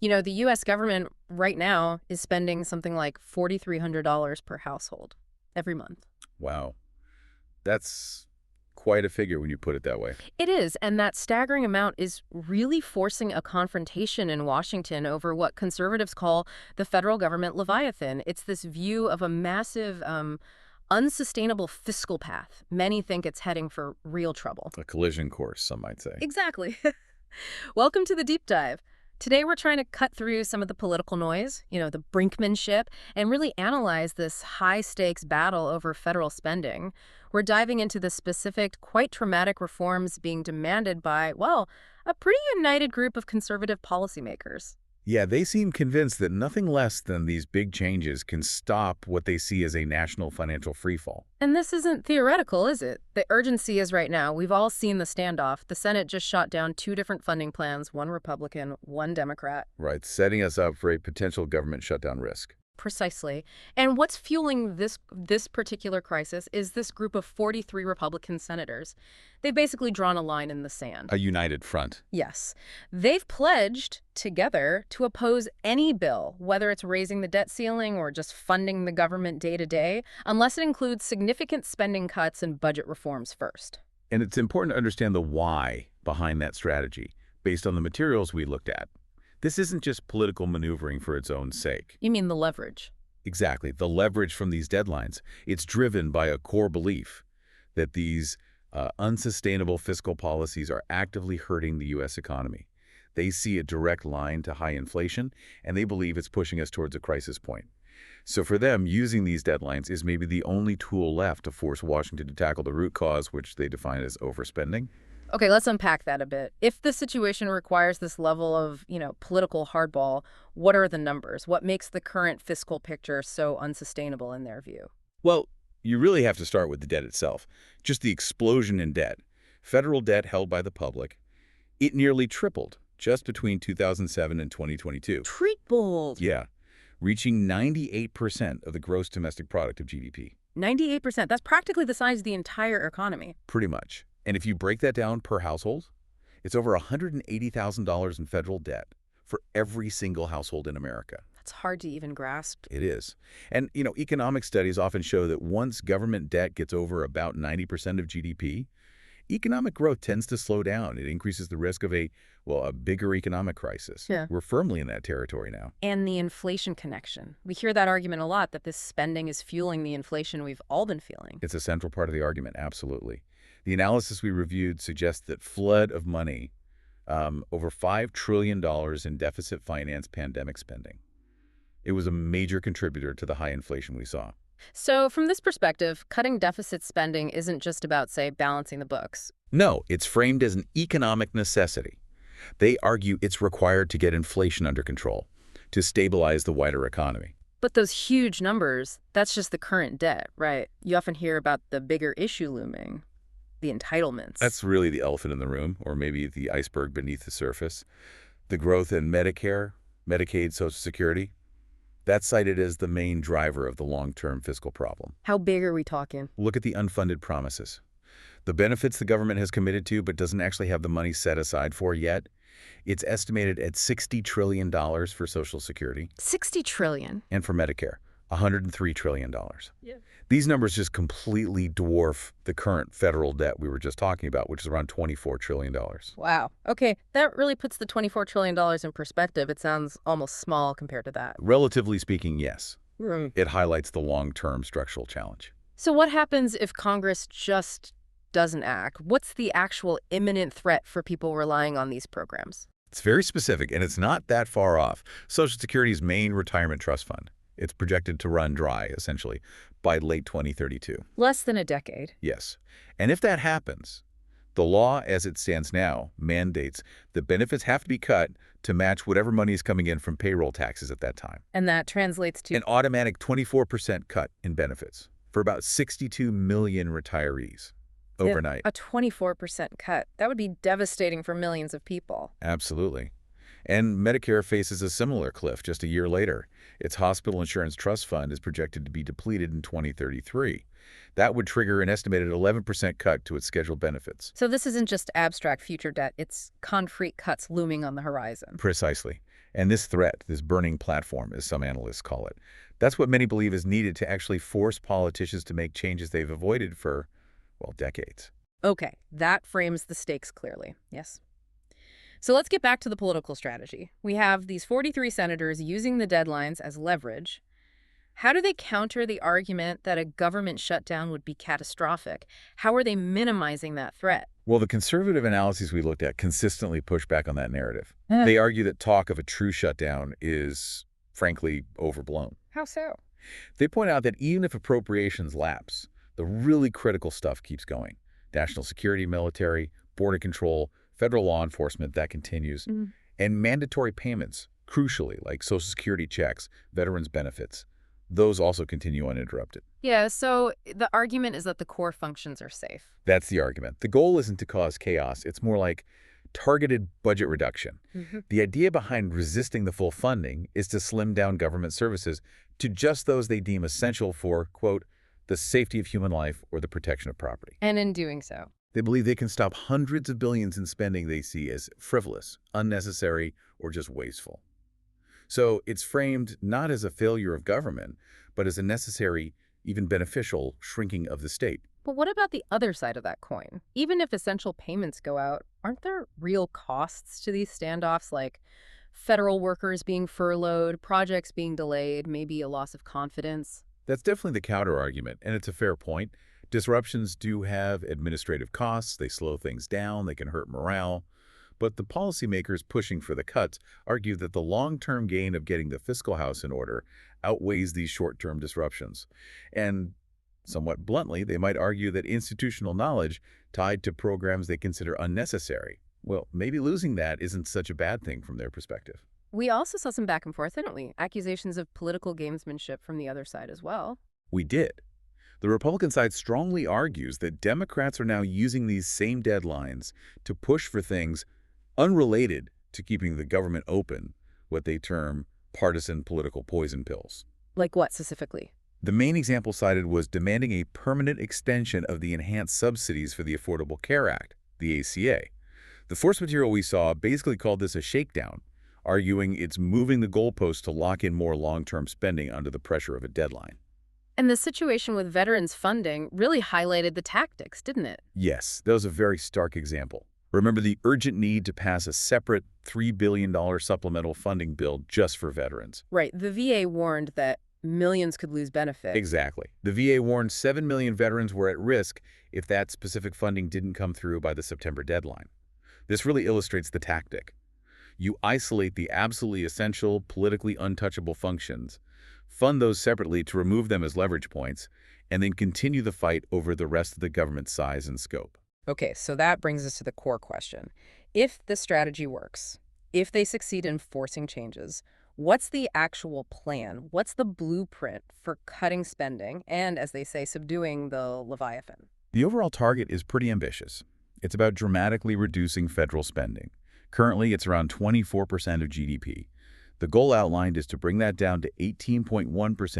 You know, the U.S. government right now is spending something like $4,300 per household every month. Wow. That's quite a figure when you put it that way. It is, and that staggering amount is really forcing a confrontation in Washington over what conservatives call the federal government Leviathan. It's this view of a massive, unsustainable fiscal path. Many think it's heading for real trouble. A collision course, some might say. Exactly. Welcome to the deep dive. Today we're trying to cut through some of the political noise, the brinkmanship, and really analyze this high-stakes battle over federal spending. We're diving into the specific, quite traumatic reforms being demanded by, well, a pretty united group of conservative policymakers. Yeah, they seem convinced that nothing less than these big changes can stop what they see as a national financial freefall. And this isn't theoretical, is it? The urgency is right now. We've all seen the standoff. The Senate just shot down two different funding plans, one Republican, one Democrat. Right, setting us up for a potential government shutdown risk. Precisely. And what's fueling this particular crisis is this group of 43 Republican senators. They've basically drawn a line in the sand. A united front. Yes. They've pledged together to oppose any bill, whether it's raising the debt ceiling or just funding the government day to day, unless it includes significant spending cuts and budget reforms first. And it's important to understand the why behind that strategy, based on the materials we looked at. This isn't just political maneuvering for its own sake. You mean the leverage? Exactly. The leverage from these deadlines. It's driven by a core belief that these unsustainable fiscal policies are actively hurting the U.S. economy. They see a direct line to high inflation, and they believe it's pushing us towards a crisis point. So for them, using these deadlines is maybe the only tool left to force Washington to tackle the root cause, which they define as overspending. Okay, let's unpack that a bit. If the situation requires this level of, political hardball, what are the numbers? What makes the current fiscal picture so unsustainable in their view? Well, you really have to start with the debt itself. Just the explosion in debt. Federal debt held by the public, it nearly tripled just between 2007 and 2022. Tripled! Yeah, reaching 98% of the gross domestic product of GDP. 98%. That's practically the size of the entire economy. Pretty much. And if you break that down per household, it's over $180,000 in federal debt for every single household in America. That's hard to even grasp. It is. And, economic studies often show that once government debt gets over about 90% of GDP, economic growth tends to slow down. It increases the risk of a bigger economic crisis. Yeah. We're firmly in that territory now. And the inflation connection. We hear that argument a lot, that this spending is fueling the inflation we've all been feeling. It's a central part of the argument, absolutely. The analysis we reviewed suggests that flood of money, over $5 trillion in deficit finance pandemic spending. It was a major contributor to the high inflation we saw. So from this perspective, cutting deficit spending isn't just about, say, balancing the books. No, it's framed as an economic necessity. They argue it's required to get inflation under control, to stabilize the wider economy. But those huge numbers, that's just the current debt, right? You often hear about the bigger issue looming. The entitlements. That's really the elephant in the room, or maybe the iceberg beneath the surface. The growth in Medicare, Medicaid, Social Security, that's cited as the main driver of the long-term fiscal problem. How big are we talking? Look at the unfunded promises. The benefits the government has committed to but doesn't actually have the money set aside for yet. It's estimated at $60 trillion for Social Security. $60 trillion? And for Medicare, $103 trillion. Yeah. These numbers just completely dwarf the current federal debt we were just talking about, which is around $24 trillion. Wow. Okay, that really puts the $24 trillion in perspective. It sounds almost small compared to that. Relatively speaking, yes. It highlights the long-term structural challenge. So what happens if Congress just doesn't act? What's the actual imminent threat for people relying on these programs? It's very specific, and it's not that far off. Social Security's main retirement trust fund. It's projected to run dry, essentially, by late 2032. Less than a decade. Yes. And if that happens, the law as it stands now mandates that benefits have to be cut to match whatever money is coming in from payroll taxes at that time. And that translates to an automatic 24% cut in benefits for about 62 million retirees overnight. A 24% cut. That would be devastating for millions of people. Absolutely. And Medicare faces a similar cliff just a year later. Its hospital insurance trust fund is projected to be depleted in 2033. That would trigger an estimated 11% cut to its scheduled benefits. So this isn't just abstract future debt, it's concrete cuts looming on the horizon. Precisely. And this threat, this burning platform, as some analysts call it, that's what many believe is needed to actually force politicians to make changes they've avoided for, well, decades. Okay, that frames the stakes clearly. Yes. So let's get back to the political strategy. We have these 43 senators using the deadlines as leverage. How do they counter the argument that a government shutdown would be catastrophic? How are they minimizing that threat? Well, the conservative analyses we looked at consistently push back on that narrative. Huh. They argue that talk of a true shutdown is, frankly, overblown. How so? They point out that even if appropriations lapse, the really critical stuff keeps going. National security, military, border control, federal law enforcement, that continues. And mandatory payments, crucially, like Social Security checks, veterans benefits, those also continue uninterrupted. Yeah, so the argument is that the core functions are safe. That's the argument. The goal isn't to cause chaos. It's more like targeted budget reduction. The idea behind resisting the full funding is to slim down government services to just those they deem essential for, quote, the safety of human life or the protection of property. And in doing so, They believe they can stop hundreds of billions in spending they see as frivolous, unnecessary, or just wasteful. So it's framed not as a failure of government, but as a necessary, even beneficial, shrinking of the state. but what about the other side of that coin? Even if essential payments go out, aren't there real costs to these standoffs, like federal workers being furloughed, projects being delayed, maybe a loss of confidence? That's definitely the counter-argument, and it's a fair point. Disruptions do have administrative costs. They slow things down. They can hurt morale. But the policymakers pushing for the cuts argue that the long-term gain of getting the fiscal house in order outweighs these short-term disruptions. And somewhat bluntly, they might argue that institutional knowledge tied to programs they consider unnecessary, well, maybe losing that isn't such a bad thing from their perspective. We also saw some back and forth, didn't we? Accusations of political gamesmanship from the other side as well. We did. The Republican side strongly argues that Democrats are now using these same deadlines to push for things unrelated to keeping the government open, what they term partisan political poison pills. Like what specifically? The main example cited was demanding a permanent extension of the enhanced subsidies for the Affordable Care Act, the ACA. The source material we saw basically called this a shakedown, arguing it's moving the goalposts to lock in more long-term spending under the pressure of a deadline. And the situation with veterans funding really highlighted the tactics, didn't it? Yes, that was a very stark example. Remember the urgent need to pass a separate $3 billion supplemental funding bill just for veterans. Right. The VA warned that millions could lose benefits. Exactly. The VA warned 7 million veterans were at risk if that specific funding didn't come through by the September deadline. This really illustrates the tactic. You isolate the absolutely essential, politically untouchable functions, fund those separately to remove them as leverage points, and then continue the fight over the rest of the government's size and scope. Okay, so that brings us to the core question. If this strategy works, if they succeed in forcing changes, what's the actual plan? What's the blueprint for cutting spending and, as they say, subduing the Leviathan? The overall target is pretty ambitious. It's about dramatically reducing federal spending. Currently, it's around 24% of GDP. The goal outlined is to bring that down to 18.1%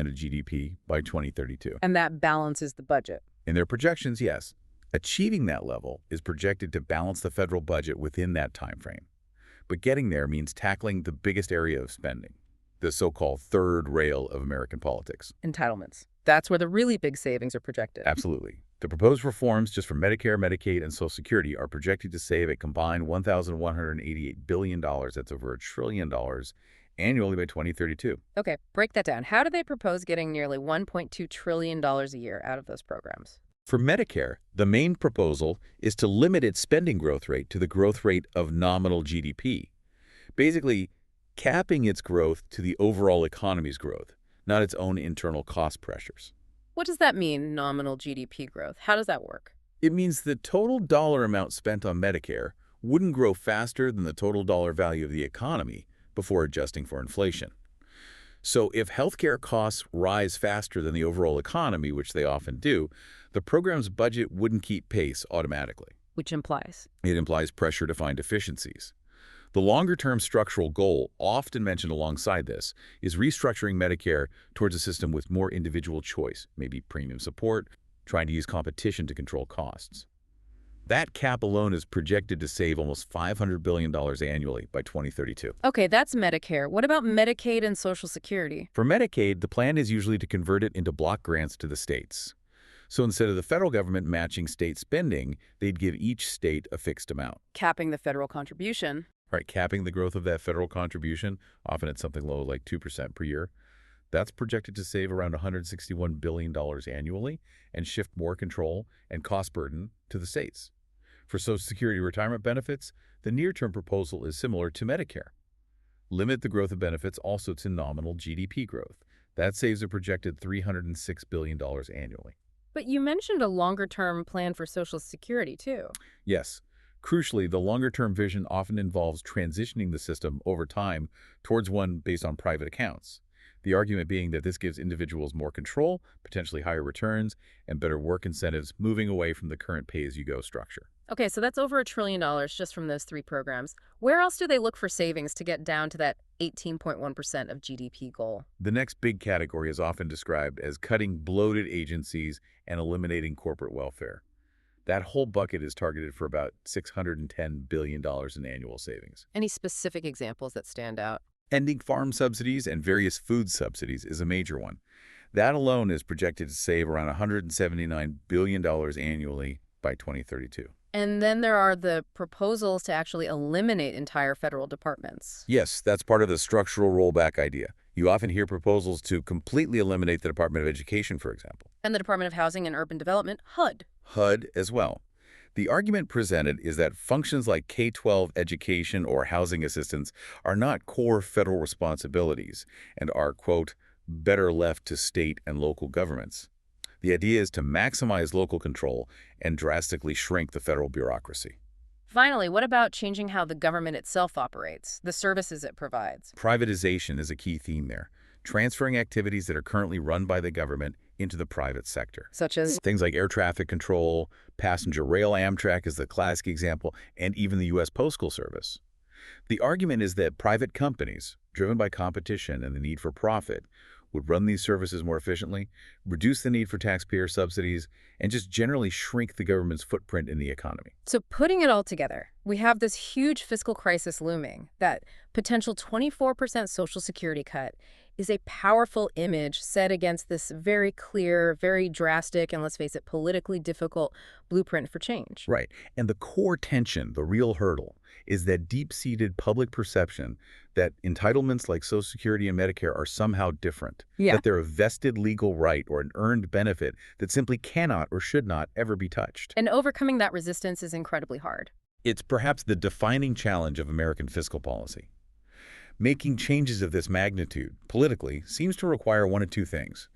of GDP by 2032. And that balances the budget. In their projections, yes. Achieving that level is projected to balance the federal budget within that time frame. But getting there means tackling the biggest area of spending, the so-called third rail of American politics. Entitlements. That's where the really big savings are projected. Absolutely. The proposed reforms just for Medicare, Medicaid, and Social Security are projected to save a combined $1,188 billion. That's over $1 trillion annually by 2032. Okay, break that down. How do they propose getting nearly $1.2 trillion a year out of those programs? For Medicare, the main proposal is to limit its spending growth rate to the growth rate of nominal GDP, basically capping its growth to the overall economy's growth, not its own internal cost pressures. What does that mean, nominal GDP growth? How does that work? It means the total dollar amount spent on Medicare wouldn't grow faster than the total dollar value of the economy before adjusting for inflation. So if healthcare costs rise faster than the overall economy, which they often do, the program's budget wouldn't keep pace automatically. Which implies? It implies pressure to find efficiencies. The longer-term structural goal, often mentioned alongside this, is restructuring Medicare towards a system with more individual choice, maybe premium support, trying to use competition to control costs. That cap alone is projected to save almost $500 billion annually by 2032. Okay, that's Medicare. What about Medicaid and Social Security? For Medicaid, the plan is usually to convert it into block grants to the states. So instead of the federal government matching state spending, they'd give each state a fixed amount. Capping the federal contribution. Right, capping the growth of that federal contribution, often at something low like 2% per year. That's projected to save around $161 billion annually and shift more control and cost burden to the states. For Social Security retirement benefits, the near-term proposal is similar to Medicare. Limit the growth of benefits also to nominal GDP growth. That saves a projected $306 billion annually. But you mentioned a longer-term plan for Social Security, too. Yes. Crucially, the longer-term vision often involves transitioning the system over time towards one based on private accounts. The argument being that this gives individuals more control, potentially higher returns, and better work incentives, moving away from the current pay-as-you-go structure. Okay, so that's over $1 trillion just from those 3 programs. Where else do they look for savings to get down to that 18.1% of GDP goal? The next big category is often described as cutting bloated agencies and eliminating corporate welfare. That whole bucket is targeted for about $610 billion in annual savings. Any specific examples that stand out? Ending farm subsidies and various food subsidies is a major one. That alone is projected to save around $179 billion annually by 2032. And then there are the proposals to actually eliminate entire federal departments. Yes, that's part of the structural rollback idea. You often hear proposals to completely eliminate the Department of Education, for example. And the Department of Housing and Urban Development, HUD. HUD as well. The argument presented is that functions like K-12 education or housing assistance are not core federal responsibilities and are, quote, better left to state and local governments. The idea is to maximize local control and drastically shrink the federal bureaucracy. Finally, what about changing how the government itself operates, the services it provides? Privatization is a key theme there, transferring activities that are currently run by the government into the private sector. Such as? Things like air traffic control, passenger rail Amtrak is the classic example, and even the U.S. Postal Service. The argument is that private companies, driven by competition and the need for profit, would run these services more efficiently, reduce the need for taxpayer subsidies, and just generally shrink the government's footprint in the economy. So putting it all together, we have this huge fiscal crisis looming. That potential 24% Social Security cut is a powerful image set against this very clear, very drastic, and let's face it, politically difficult blueprint for change. Right. And the core tension, the real hurdle, is that deep-seated public perception that entitlements like Social Security and Medicare are somehow different, that they're a vested legal right or an earned benefit that simply cannot or should not ever be touched. And overcoming that resistance is incredibly hard. It's perhaps the defining challenge of American fiscal policy. Making changes of this magnitude, politically, seems to require one of two things.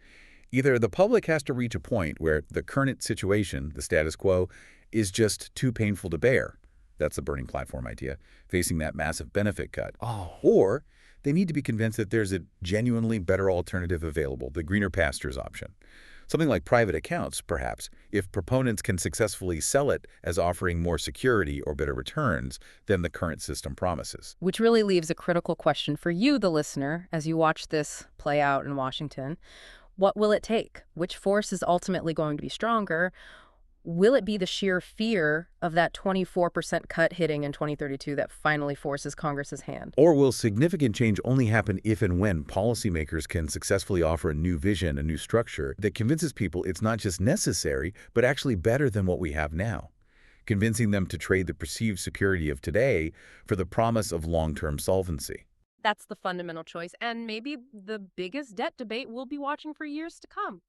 Either the public has to reach a point where the current situation, the status quo, is just too painful to bear. That's the burning platform idea, facing that massive benefit cut. Or they need to be convinced that there's a genuinely better alternative available, the greener pastures option. Something like private accounts, perhaps, if proponents can successfully sell it as offering more security or better returns than the current system promises. Which really leaves a critical question for you, the listener, as you watch this play out in Washington. What will it take? Which force is ultimately going to be stronger? Will it be the sheer fear of that 24% cut hitting in 2032 that finally forces Congress's hand? Or will significant change only happen if and when policymakers can successfully offer a new vision, a new structure that convinces people it's not just necessary, but actually better than what we have now, convincing them to trade the perceived security of today for the promise of long-term solvency? That's the fundamental choice, and maybe the biggest debt debate we'll be watching for years to come.